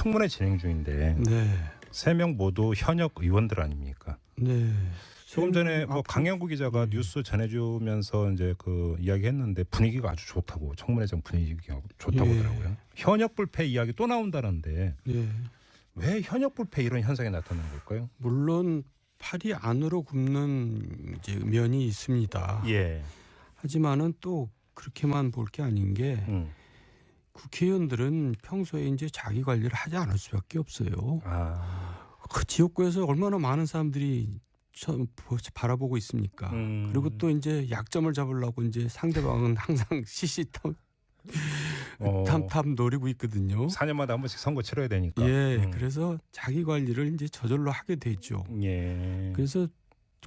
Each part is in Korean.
청문회 진행 중인데 네. 3명 모두 현역 의원들 아닙니까? 네. 조금 전에 뭐 강영구 기자가 뉴스 전해주면서 이제 그 이야기했는데 분위기가 아주 좋다고 청문회장 분위기가 좋다고 하더라고요. 현역 불패 이야기 또 나온다는데 왜 현역 불패 이런 현상이 나타나는 걸까요? 물론 팔이 안으로 굽는 이제 면이 있습니다. 예. 하지만은 또 그렇게만 볼 게 아닌 게 국회의원들은 평소에 이제 자기 관리를 하지 않을 수밖에 없어요. 그 지역구에서 얼마나 많은 사람들이 바라보고 있습니까? 그리고 또 이제 약점을 잡으려고 이제 상대방은 항상 시시탐 노리고 있거든요. 4년마다 한 번씩 선거 치러야 되니까. 예, 그래서 자기 관리를 이제 저절로 하게 되죠. 예. 그래서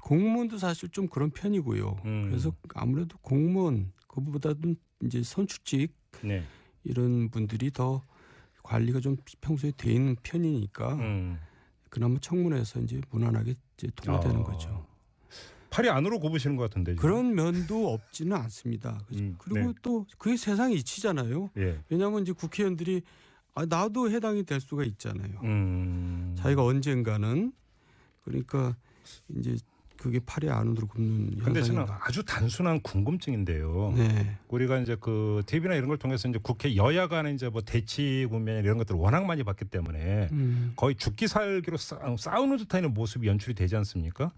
공무원도 사실 좀 그런 편이고요. 그래서 아무래도 공무원 그보다는 이제 선출직 이런 분들이 더 관리가 좀 평소에 돼 있는 편이니까 그나마 청문회에서 이제 무난하게 이제 통과되는 거죠. 팔이 안으로 굽으시는 것 같은데. 지금. 그런 면도 없지는 않습니다. 그리고 또 그게 세상이 이치잖아요. 왜냐하면 이제 국회의원들이 나도 해당이 될 수가 있잖아요. 자기가 언젠가는 그러니까 이제 그게 팔이 안으로 굽는 근데 저는 현상인가. 아주 단순한 궁금증인데요. 우리가 이제 그 TV나 이런 걸 통해서 이제 국회 여야 간의 이제 뭐 대치 국면 이런 것들을 워낙 많이 봤기 때문에 거의 죽기 살기로 싸우는 듯한 모습이 연출이 되지 않습니까?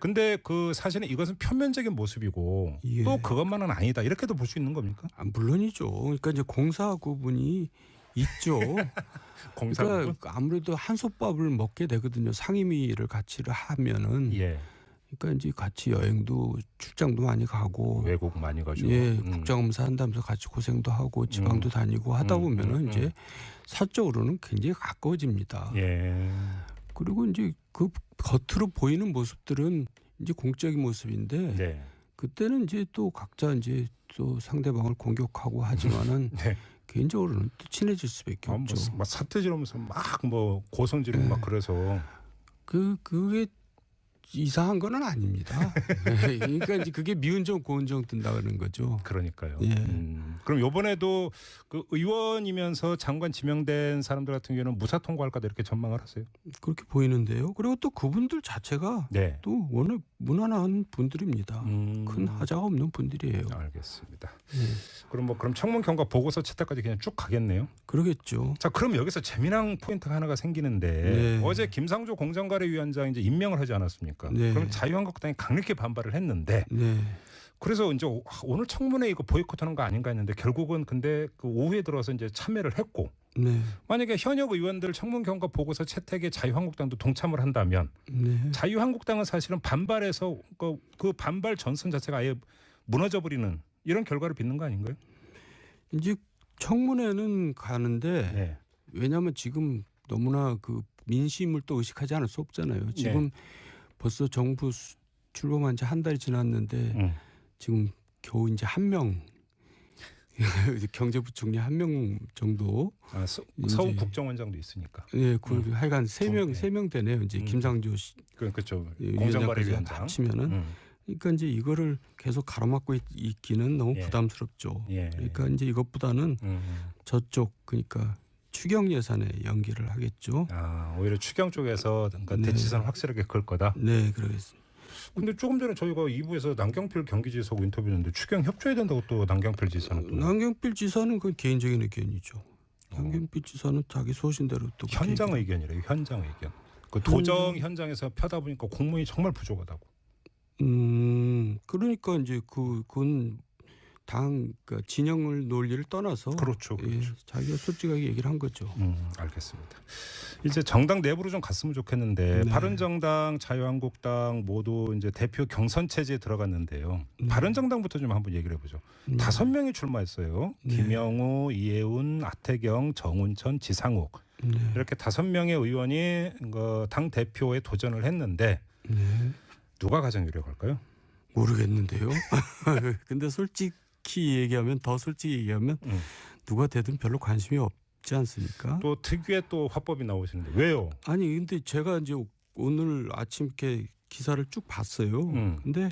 근데 그 사실은 이것은 표면적인 모습이고 또 그것만은 아니다 이렇게도 볼 수 있는 겁니까? 물론이죠. 그러니까 이제 공사 구분이 있죠. 그러니까 아무래도 한솥밥을 먹게 되거든요. 상임위를 같이 하면은. 그러니까 이제 같이 여행도 출장도 많이 가고 외국 많이 가죠. 국정감사 한다면서 같이 고생도 하고 지방도 다니고 하다 보면은 이제 사적으로는 굉장히 가까워집니다. 그리고 이제 그 겉으로 보이는 모습들은 이제 공적인 모습인데 그때는 이제 또 각자 이제 또 상대방을 공격하고 하지만은 개인적으로는 또 친해질 수밖에 없죠. 막 사태 지르면서 막 뭐 고성 지르고 막 그래서 그게 이상한 건 아닙니다. 그러니까 이제 그게 미운정 고운정 든다는 거죠. 그러니까요. 그럼 이번에도 그 의원이면서 장관 지명된 사람들 같은 경우는 무사 통과할까도 이렇게 전망을 하세요? 그렇게 보이는데요. 그리고 또 그분들 자체가 또 워낙 무난한 분들입니다. 큰 하자가 없는 분들이에요. 알겠습니다. 그럼 청문 경과 보고서 채택까지 그냥 쭉 가겠네요. 그러겠죠. 자, 그럼 여기서 재미난 포인트가 하나가 생기는데 어제 김상조 공정거래위원장 이제 임명을 하지 않았습니까? 그럼 자유한국당이 강력히 반발을 했는데 그래서 이제 오늘 청문회 이거 보이콧하는 거 아닌가 했는데 결국은 근데 그 오후에 들어서 이제 참여를 했고 만약에 현역 의원들 청문 경과 보고서 채택에 자유한국당도 동참을 한다면 자유한국당은 사실은 반발해서 그 반발 전선 자체가 아예 무너져 버리는 이런 결과를 빚는 거 아닌가요? 이제 청문회는 가는데 왜냐하면 지금 너무나 그 민심을 또 의식하지 않을 수 없잖아요. 지금 벌써 정부 출범한 지 한 달이 지났는데 지금 겨우 이제 한 명 경제부총리 한 명 정도 서울 국정원장도 있으니까. 하여간 세 명 되네요. 이제 김상조 그렇죠. 공정거래위원장 합치면은 그러니까 이제 이거를 계속 가로막고 있기는 너무 부담스럽죠. 그러니까 이제 이것보다는 저쪽 그러니까 추경 예산에 연기를 하겠죠. 오히려 추경 쪽에서 대치선 확실하게 그을 거다. 네, 그러겠습니다. 근데 조금 전에 저희가 2부에서 남경필 경기지사하고 인터뷰했는데 추경 협조해야 된다고 또 남경필 지사는 또. 남경필 지사는 그건 개인적인 의견이죠. 남경필 지사는 자기 소신대로 또 현장 의견이래요. 현장 의견. 그 도정 현장에서 펴다 보니까 공무원이 정말 부족하다고. 그러니까 이제 그건 그러니까 진영을 논리를 떠나서 그렇죠. 자기가 솔직하게 얘기를 한 거죠. 알겠습니다. 이제 정당 내부로 좀 갔으면 좋겠는데 바른정당, 자유한국당 모두 이제 대표 경선 체제에 들어갔는데요. 바른정당부터 좀 한번 얘기를 해보죠. 5명이 출마했어요. 김영우, 이해운, 하태경, 정운천, 지상욱 이렇게 5명의 의원이 당 대표에 도전을 했는데 누가 가장 유력할까요? 모르겠는데요. 근데 솔직히 얘기하면 누가 되든 별로 관심이 없지 않습니까? 또 특유의 또 화법이 나오시는데 왜요? 아니 근데 제가 이제 오늘 아침 이렇게 기사를 쭉 봤어요. 근데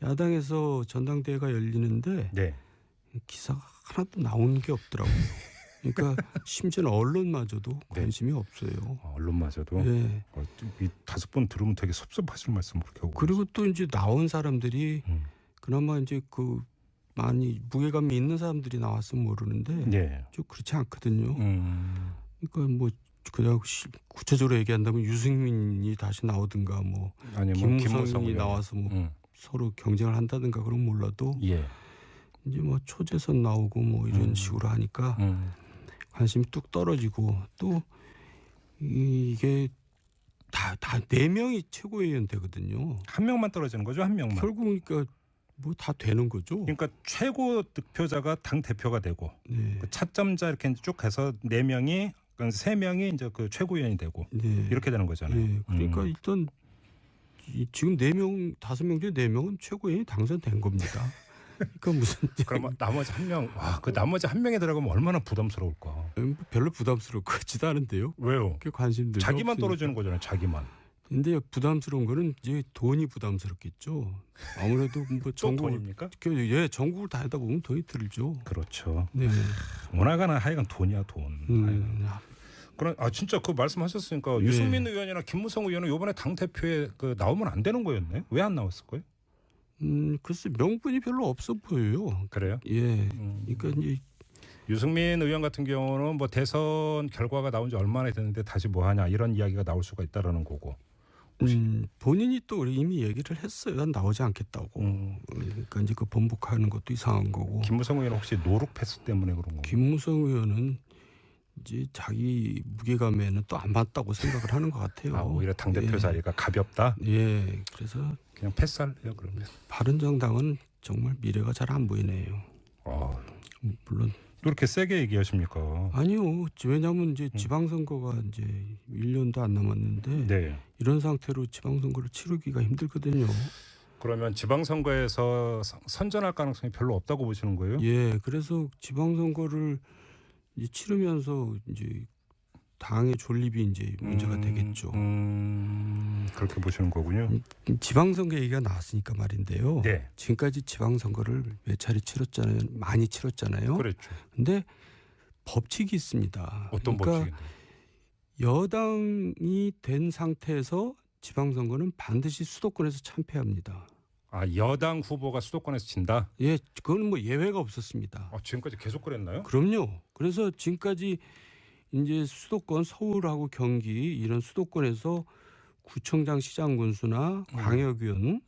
야당에서 전당대회가 열리는데 기사가 하나도 나오는 게 없더라고요. 그러니까 심지어는 언론마저도 관심이 없어요. 언론마저도. 네. 이 5번 들으면 되게 섭섭하실 말씀 그렇게 하고. 그리고 또 이제 나온 사람들이 그나마 이제 그 많이 무게감이 있는 사람들이 나왔으면 모르는데 네. 좀 그렇지 않거든요. 그러니까 뭐 그냥 구체적으로 얘기한다면 유승민이 다시 나오든가 뭐 김무성이 나와서 뭐 서로 경쟁을 한다든가 그런 몰라도 예. 이제 뭐 초재선 나오고 뭐 이런 식으로 하니까 관심이 뚝 떨어지고 또 이게 다 4명이 최고위원 되거든요. 한 명만 떨어지는 거죠, 한 명만. 결국 그러니까 뭐 다 되는 거죠. 그러니까 최고 득표자가 당 대표가 되고 네. 그 차점자 이렇게 쭉 해서 4명이 3명이 이제 그 최고위원이 되고 네. 이렇게 되는 거잖아요. 네. 그러니까 일단 지금 4명, 5명 중에 4명은 최고위원이 당선된 겁니다. 그러니까 무슨 그러면 나머지 한 명, 와, 그 나머지 한 명이 들어가면 얼마나 부담스러울까? 별로 부담스러울 것 같지도 않은데요. 왜요? 그 관심들 자기만 없으니까. 떨어지는 거잖아요, 자기만. 근데 부담스러운 거는 이제 돈이 부담스럽겠죠. 아무래도 뭐 돈입니까? 예, 전국을 다니다 보면 돈이 들죠. 그렇죠. 네. 워낙에나 하여간 돈이야 돈. 그럼 진짜 그 말씀하셨으니까 네. 유승민 의원이나 김무성 의원은 이번에 당 대표에 그 나오면 안 되는 거였네. 왜 안 나왔을 거예요? 글쎄 명분이 별로 없어 보여요. 그래요? 예. 그러니까 이제 유승민 의원 같은 경우는 뭐 대선 결과가 나온 지 얼마나 됐는데 다시 뭐 하냐 이런 이야기가 나올 수가 있다라는 거고. 본인이 또 이미 얘기를 했어요. 나오지 않겠다고. 그러니까 이제 그 번복하는 것도 이상한 거고. 김무성 의원은 혹시 노룩 패스 때문에 그런 건가요? 김무성 의원은 이제 자기 무게감에는 또 안 맞다고 생각을 하는 것 같아요. 오히려 당 대표 자리가 가볍다. 예, 그래서 그냥 패스할래요 그러면. 바른정당은 정말 미래가 잘 안 보이네요. 물론 그렇게 세게 얘기하십니까? 아니요. 왜냐하면 이제 지방선거가 이제 1년도 안 남았는데 네. 이런 상태로 지방선거를 치르기가 힘들거든요. 그러면 지방선거에서 선전할 가능성이 별로 없다고 보시는 거예요? 예, 그래서 지방선거를 이제 치르면서 이제 당의 존립이 이제 문제가 되겠죠. 그렇게 보시는 거군요. 지방선거 얘기가 나왔으니까 말인데요. 네. 지금까지 지방선거를 몇 차례 치렀잖아요. 많이 치렀잖아요. 그렇죠. 근데 법칙이 있습니다. 어떤 그러니까 법칙인데? 여당이 된 상태에서 지방선거는 반드시 수도권에서 참패합니다. 여당 후보가 수도권에서 진다? 예, 그건 뭐 예외가 없었습니다. 지금까지 계속 그랬나요? 그럼요. 그래서 지금까지 이제 수도권 서울하고 경기 이런 수도권에서 구청장, 시장 군수나 광역위원이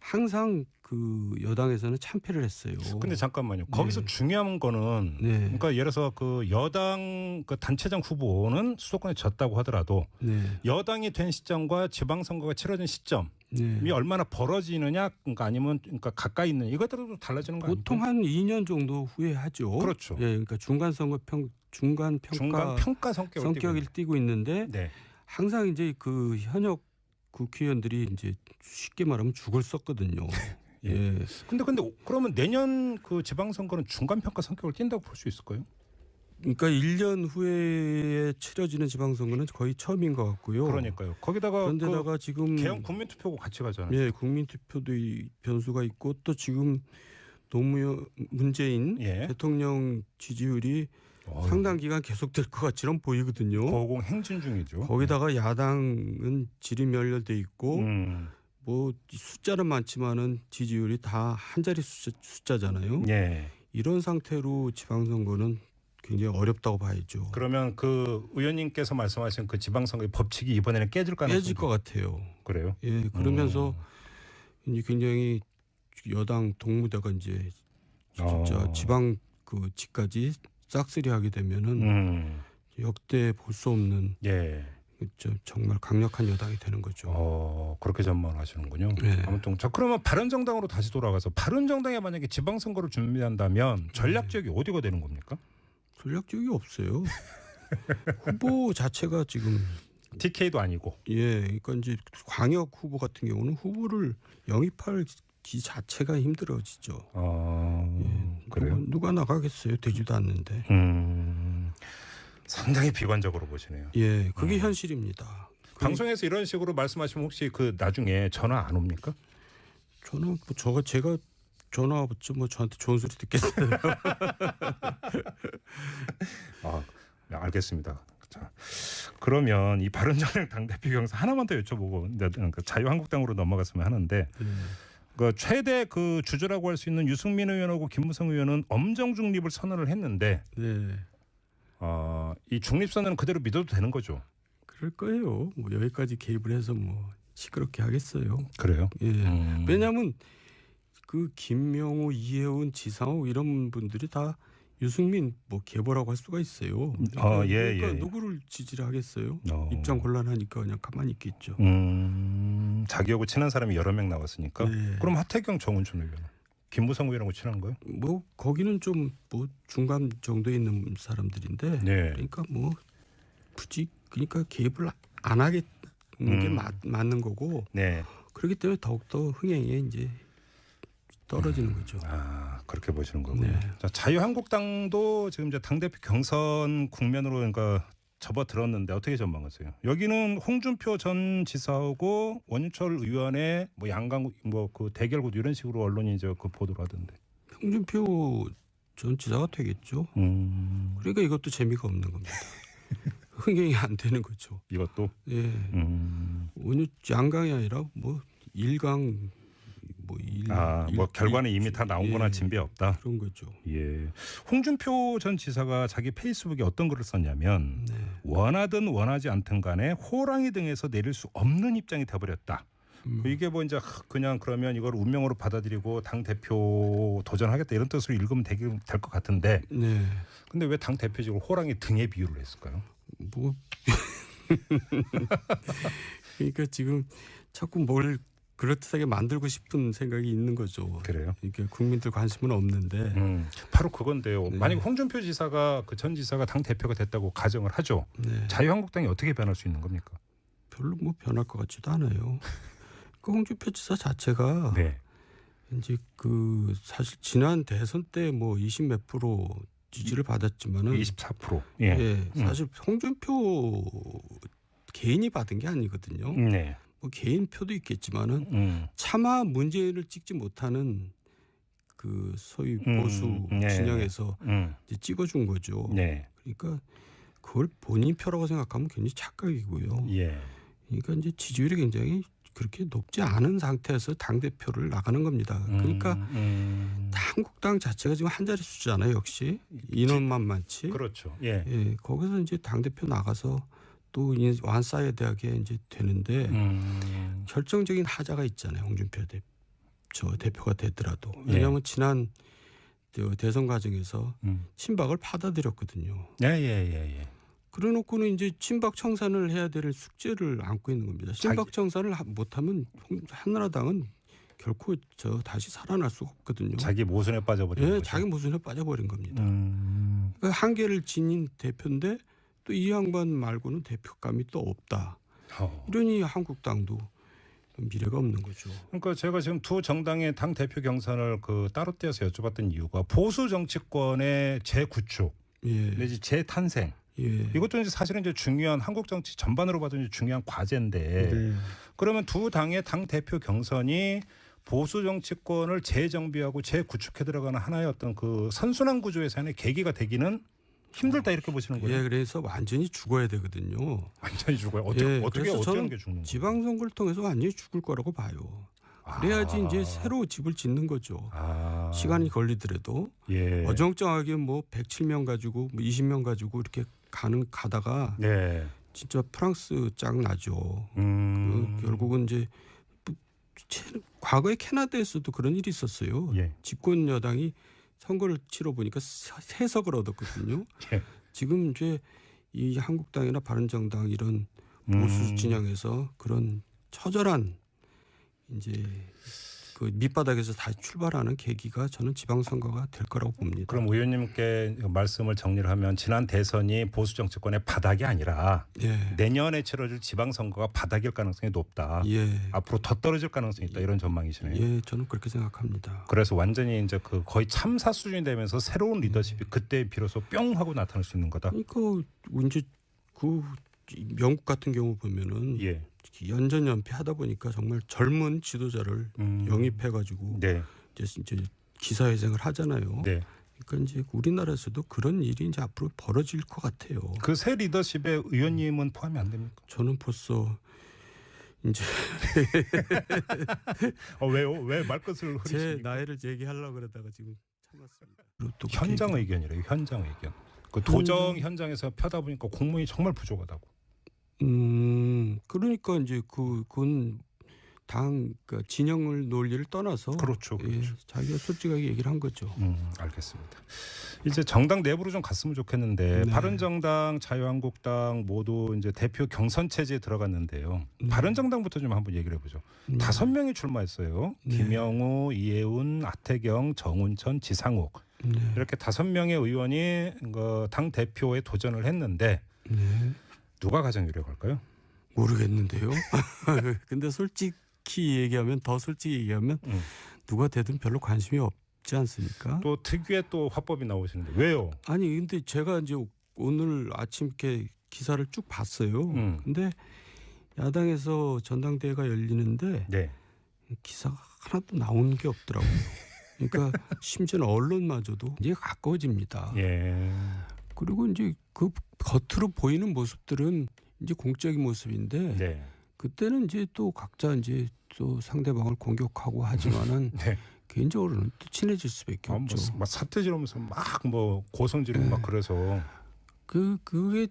항상 그 여당에서는 참패를 했어요. 근데 잠깐만요. 거기서 중요한 거는 그러니까 예를 들어서 그 여당 그 단체장 후보는 수도권에 졌다고 하더라도 여당이 된 시점과 지방선거가 치러진 시점이 얼마나 벌어지느냐, 그러니까 아니면 그러니까 가까이 있는 이거에 따라서 달라지는 거 아닙니까? 보통 한 2년 정도 후에 하죠. 그렇죠. 예, 그러니까 중간 평가 성격을 띠고 있는데 항상 이제 그 현역 국회의원들이 이제 쉽게 말하면 죽을 썼거든요. 예. 근데 그러면 내년 그 지방선거는 중간 평가 성격을 띈다고 볼 수 있을까요? 그러니까 1년 후에 치러지는 지방선거는 거의 처음인 것 같고요. 그러니까요. 그런데다가 지금 개헌 국민투표고 같이 가잖아요. 예, 국민투표도 변수가 있고 또 지금 노무현 문재인 대통령 지지율이 상당 기간 계속될 것 같이는 보이거든요. 거공 행진 중이죠. 거기다가 야당은 지리멸렬돼 있고 뭐 숫자는 많지만은 지지율이 다 한 자리 숫자잖아요. 이런 상태로 지방선거는 굉장히 어렵다고 봐야죠. 그러면 그 의원님께서 말씀하신 그 지방선거의 법칙이 이번에는 깨질 것 같아요. 그래요? 예, 그러면서 이제 굉장히 여당 동무대가 이제 진짜 지방 그 지까지 싹쓸이하게 되면은 역대 볼 수 없는 정말 강력한 여당이 되는 거죠. 그렇게 전망하시는군요. 아무튼 그러면 바른정당으로 다시 돌아가서 바른정당이 만약에 지방선거를 준비한다면 전략 지역이 어디가 되는 겁니까? 전략 지역이 없어요. 후보 자체가 지금 TK도 아니고. 예, 그러니까 이제 광역 후보 같은 경우는 후보를 영입할 기 자체가 힘들어지죠. 그래요? 누가 나가겠어요? 되지도 않는데. 상당히 비관적으로 보시네요. 예, 그게 현실입니다. 방송에서 이런 식으로 말씀하시면 혹시 그 나중에 전화 안 옵니까? 저는 제가 전화 왔죠. 뭐 저한테 좋은 소리 듣겠어요. 알겠습니다. 자, 그러면 이 바른정당 당대표 경선 하나만 더 여쭤보고 그러니까 자유한국당으로 넘어갔으면 하는데 그 최대 그 주주라고 할 수 있는 유승민 의원하고 김무성 의원은 엄정 중립을 선언을 했는데 이 중립선언은 그대로 믿어도 되는 거죠? 그럴 거예요. 뭐 여기까지 개입을 해서 뭐 시끄럽게 하겠어요. 그래요? 예. 왜냐하면 그 김명호, 이혜훈, 지상욱 이런 분들이 다 유승민 뭐 계보라고 할 수가 있어요. 그러니까 누구를 지지를 하겠어요? 입장 곤란하니까 그냥 가만히 있겠죠. 자기하고 친한 사람이 여러 명 나왔으니까. 그럼 하태경, 정운천 의원, 김무성 의원하고 친한 거예요? 뭐 거기는 좀 뭐 중간 정도에 있는 사람들인데, 그러니까 뭐 굳이 그러니까 개입을 안 하겠는 게 맞는 거고. 그렇기 때문에 더욱더 흥행에 이제 떨어지는 거죠. 그렇게 보시는 거군요. 자, 자유한국당도 지금 이제 당대표 경선 국면으로 그러니까 접어들었는데 어떻게 전망하세요? 여기는 홍준표 전 지사하고 원유철 의원의 뭐 양강 뭐 그 대결 구도 이런 식으로 언론이 이제 그 보도를 하던데. 홍준표 전 지사가 되겠죠. 그러니까 이것도 재미가 없는 겁니다. 흥행이 안 되는 거죠. 이것도. 원유 양강이 아니라 뭐 1강. 뭐 결과는 이미 다 나온거나 진배 없다. 그런 거죠. 홍준표 전 지사가 자기 페이스북에 어떤 글을 썼냐면 원하든 원하지 않든 간에 호랑이 등에서 내릴 수 없는 입장이 돼버렸다. 이게 뭐 이제 그냥 그러면 이걸 운명으로 받아들이고 당 대표 도전하겠다 이런 뜻으로 읽으면 될 것 같은데. 근데 왜 당 대표직으로 호랑이 등에 비유를 했을까요? 뭐 그러니까 지금 자꾸 뭘 그렇듯하게 만들고 싶은 생각이 있는 거죠. 그래요? 이게 국민들 관심은 없는데. 바로 그건데요. 만약 홍준표 지사가 그 전 지사가 당 대표가 됐다고 가정을 하죠. 자유한국당이 어떻게 변할 수 있는 겁니까? 별로 뭐 변할 것 같지도 않아요. 그 홍준표 지사 자체가 이제 그 사실 지난 대선 때 뭐 20 몇 프로 지지를 받았지만은 24%. 사실 홍준표 개인이 받은 게 아니거든요. 뭐 개인 표도 있겠지만은 차마 문재인을 찍지 못하는 그 소위 보수 진영에서 이제 찍어준 거죠. 그러니까 그걸 본인 표라고 생각하면 굉장히 착각이고요. 그러니까 이제 지지율이 굉장히 그렇게 높지 않은 상태에서 당 대표를 나가는 겁니다. 그러니까 한국당 자체가 지금 한 자리 수잖아요. 역시 인원만 많지. 그렇죠. 거기서 이제 당 대표 나가서 또 완싸야 대학에 이제 되는데 결정적인 하자가 있잖아요. 홍준표 대표가 되더라도. 왜냐하면 지난 대선 과정에서 친박을 받아들였거든요. 그래놓고는 이제 친박 청산을 해야 될 숙제를 안고 있는 겁니다. 친박 청산을 못하면 한나라당은 결코 다시 살아날 수가 없거든요. 자기 모순에 빠져버린 거죠. 자기 모순에 빠져버린 겁니다. 그러니까 한계를 지닌 대표인데 또 이 양반 말고는 대표감이 또 없다. 이러니 한국당도 미래가 없는 거죠. 그러니까 제가 지금 두 정당의 당 대표 경선을 그 따로 떼어서 여쭤봤던 이유가 보수 정치권의 재구축 내지 재탄생. 이것도 이제 사실은 이제 중요한 한국 정치 전반으로 봐도 이제 중요한 과제인데 그러면 두 당의 당 대표 경선이 보수 정치권을 재정비하고 재구축해 들어가는 하나의 어떤 그 선순환 구조에서의 계기가 되기는 힘들다 이렇게 보시는 거예요. 그래서 완전히 죽어야 되거든요. 완전히 죽어요. 어떻게 어떤 게 죽는 거예요? 지방선거를 통해서 완전히 죽을 거라고 봐요. 그래야지 이제 새로 집을 짓는 거죠. 시간이 걸리더라도 어정쩡하게 뭐 107명 가지고 뭐 20명 가지고 이렇게 가다가 진짜 프랑스 짱 나죠. 결국은 이제 과거에 캐나다에서도 그런 일이 있었어요. 집권 여당이 선거를 치러 보니까 3석을 얻었거든요. 지금 이제 이 한국당이나 바른정당 이런 보수 진영에서 그런 처절한 이제 그 밑바닥에서 다시 출발하는 계기가 저는 지방선거가 될 거라고 봅니다. 그럼 의원님께 말씀을 정리를 하면 지난 대선이 보수 정치권의 바닥이 아니라 내년에 치러질 지방선거가 바닥일 가능성이 높다. 앞으로 더 떨어질 가능성이 있다. 이런 전망이시네요. 저는 그렇게 생각합니다. 그래서 완전히 이제 그 거의 참사 수준이 되면서 새로운 리더십이 그때 비로소 뿅 하고 나타날 수 있는 거다. 그러니까 이제 그 영국 같은 경우 보면은 연전연패 하다 보니까 정말 젊은 지도자를 영입해가지고 이제 기사회생을 하잖아요. 네. 그러니까 이제 우리나라에서도 그런 일이 이제 앞으로 벌어질 것 같아요. 그 새 리더십에 의원님은 포함이 안 됩니까? 저는 벌써 이제 왜요? 왜 말끝을 제 흐리십니까? 나이를 얘기하려고 그러다가 지금 참았습니다. 또 현장 의견이래요. 현장 의견. 그 도정 현장에서 펴다 보니까 공무원이 정말 부족하다고. 그러니까 이제 그건 당 그러니까 진영을 논리를 떠나서 그렇죠. 예, 자기가 솔직하게 얘기를 한 거죠. 알겠습니다. 이제 정당 내부로 좀 갔으면 좋겠는데 네. 바른정당, 자유한국당 모두 이제 대표 경선 체제에 들어갔는데요. 바른정당부터 좀 한번 얘기를 해보죠. 5명이 출마했어요. 네. 김영우, 이해운, 하태경, 정운천, 지상욱 네. 이렇게 5명의 의원이 당 대표에 도전을 했는데 네. 누가 가장 유력할까요? 모르겠는데요. 근데 솔직히 얘기하면 누가 되든 별로 관심이 없지 않습니까? 또 특유의 또 화법이 나오시는데 왜요? 아니 근데 제가 이제 오늘 아침 이렇게 기사를 쭉 봤어요. 근데 야당에서 전당대회가 열리는데 네. 기사가 하나도 나온 게 없더라고요. 그러니까 심지어는 언론마저도 이제 가까워집니다. 예. 그리고 이제 그 겉으로 보이는 모습들은 이제 공적인 모습인데 네. 그때는 이제 또 각자 이제 또 상대방을 공격하고 하지만은 네. 개인적으로는 또 친해질 수밖에 없죠. 막 사태 지르면서 막 뭐 고성 지르고 막 그래서 그게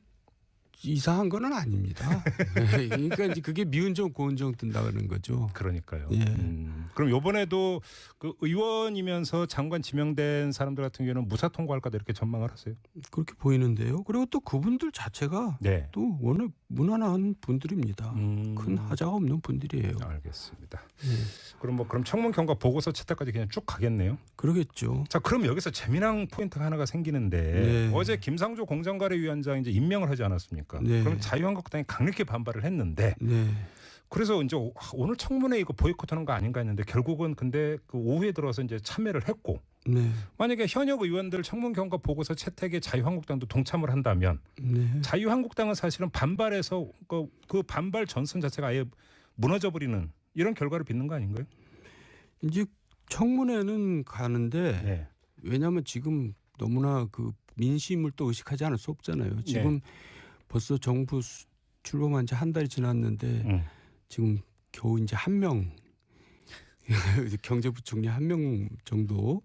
이상한 건 아닙니다. 그러니까 이제 그게 미운 정 고운 정 뜬다 그러는 거죠. 그러니까요. 예. 그럼 이번에도 그 의원이면서 장관 지명된 사람들 같은 경우는 무사 통과할까도 이렇게 전망을 하세요? 그렇게 보이는데요. 그리고 또 그분들 자체가 네. 또 워낙 무난한 분들입니다. 큰 하자가 없는 분들이에요. 알겠습니다. 예. 그럼 청문 경과 보고서 채택까지 그냥 쭉 가겠네요. 그러겠죠. 자, 그럼 여기서 재미난 포인트가 하나가 생기는데 네. 어제 김상조 공정거래위원장 이제 임명을 하지 않았습니까? 네. 그럼 자유한국당이 강력히 반발을 했는데 네. 그래서 이제 오늘 청문회 이거 보이콧하는 거 아닌가 했는데 결국은 근데 그 오후에 들어서 이제 참여를 했고 네. 만약에 현역 의원들 청문 경과 보고서 채택에 자유한국당도 동참을 한다면 네. 자유한국당은 사실은 반발해서 그 반발 전선 자체가 아예 무너져 버리는 이런 결과를 빚는 거 아닌가요? 이제 청문회는 가는데 네. 왜냐하면 지금 너무나 그 민심을 또 의식하지 않을 수 없잖아요. 지금 네. 벌써 정부 출범한 지 한 달이 지났는데 지금 겨우 이제 한 명 경제부총리 한 명 정도.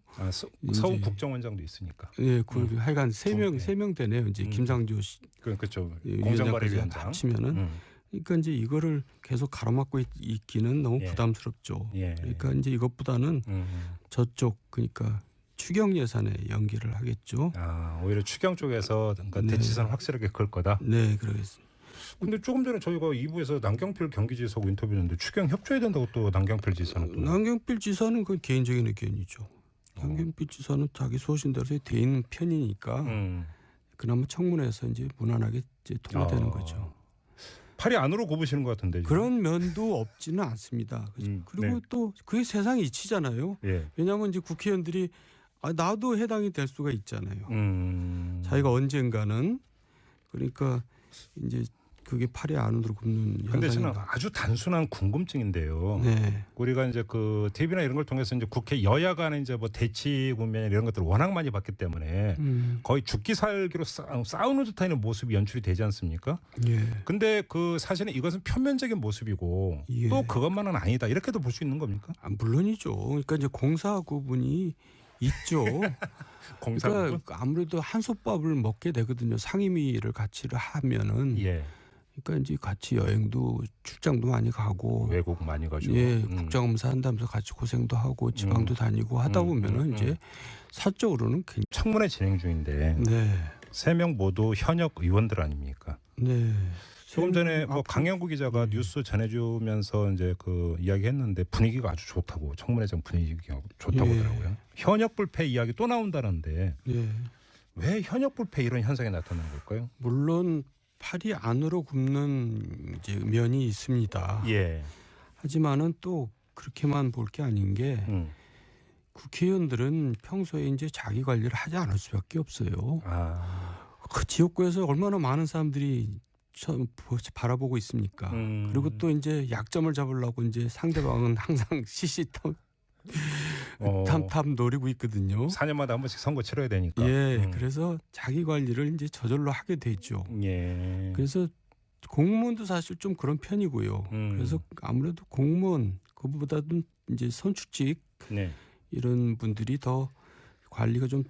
서울 국정원장도 있으니까. 예, 하여간 세 명 되네요. 이제 김상조 씨, 그렇죠. 공정거래위원장 합치면은. 그러니까 이제 이거를 계속 가로막고 있기는 너무 부담스럽죠. 예. 그러니까 이제 이것보다는 저쪽 그러니까 추경 예산에 연기를 하겠죠. 오히려 추경 쪽에서 그러니까 네. 대치선 확실하게 그을 거다. 네, 그러겠습니다. 근데 조금 전에 저희가 2부에서 남경필 경기지사하고 인터뷰했는데 추경 협조해야 된다고 또 남경필 지사는 또. 남경필 지사는 그건 개인적인 의견이죠. 남경필 지사는 자기 소신대로 대인 편이니까 그나마 청문회에서 이제 무난하게 이제 통과되는 거죠. 팔이 안으로 굽으시는 것 같은데. 그런 면도 없지는 않습니다. 그리고 네. 또 그게 세상이 이치잖아요. 예. 왜냐하면 이제 국회의원들이 나도 해당이 될 수가 있잖아요. 자기가 언젠가는 그러니까 이제 그게 팔이 안으로 굽는 근데 저는 현상인가. 아주 단순한 궁금증인데요. 네. 우리가 이제 그 TV나 이런 걸 통해서 이제 국회 여야 간의 이제 뭐 대치 국면 이런 것들을 워낙 많이 봤기 때문에 거의 죽기 살기로 싸우는 듯한 모습이 연출이 되지 않습니까? 예. 근데 그 사실은 이것은 표면적인 모습이고 예. 또 그것만은 아니다 이렇게도 볼 수 있는 겁니까? 물론이죠. 그러니까 이제 공사 구분이 있죠. 그러니까 아무래도 한솥밥을 먹게 되거든요. 상임위를 같이 하면은. 예. 그러니까 이제 같이 여행도 출장도 많이 가고 외국 많이 가죠. 예, 국정감사 한다면서 같이 고생도 하고 지방도 다니고 하다 보면은 이제 사적으로는 굉장히 청문회 진행 중인데 네. 3명 모두 현역 의원들 아닙니까? 네. 조금 전에 뭐 강영구 기자가 뉴스 전해주면서 이제 그 이야기했는데 분위기가 아주 좋다고 청문회장 분위기가 좋다고 하더라고요. 현역 불패 이야기 또 나온다는데 왜 현역 불패 이런 현상이 나타나는 걸까요? 물론 팔이 안으로 굽는 이제 면이 있습니다. 예. 하지만은 또 그렇게만 볼 게 아닌 게 국회의원들은 평소에 이제 자기 관리를 하지 않을 수밖에 없어요. 그 지역구에서 얼마나 많은 사람들이 바라보고 있습니까? 그리고 또 이제 약점을 잡으려고 이제 상대방은 항상 시시타 탐탐 노리고 있거든요. 4년마다 한 번씩 선거 치러야 되니까. 예, 그래서 자기 관리를 이제 저절로 하게 되죠. 예. 그래서 공무원도 사실 좀 그런 편이고요. 그래서 아무래도 공무원 그보다는 이제 선출직 네. 이런 분들이 더 관리가 좀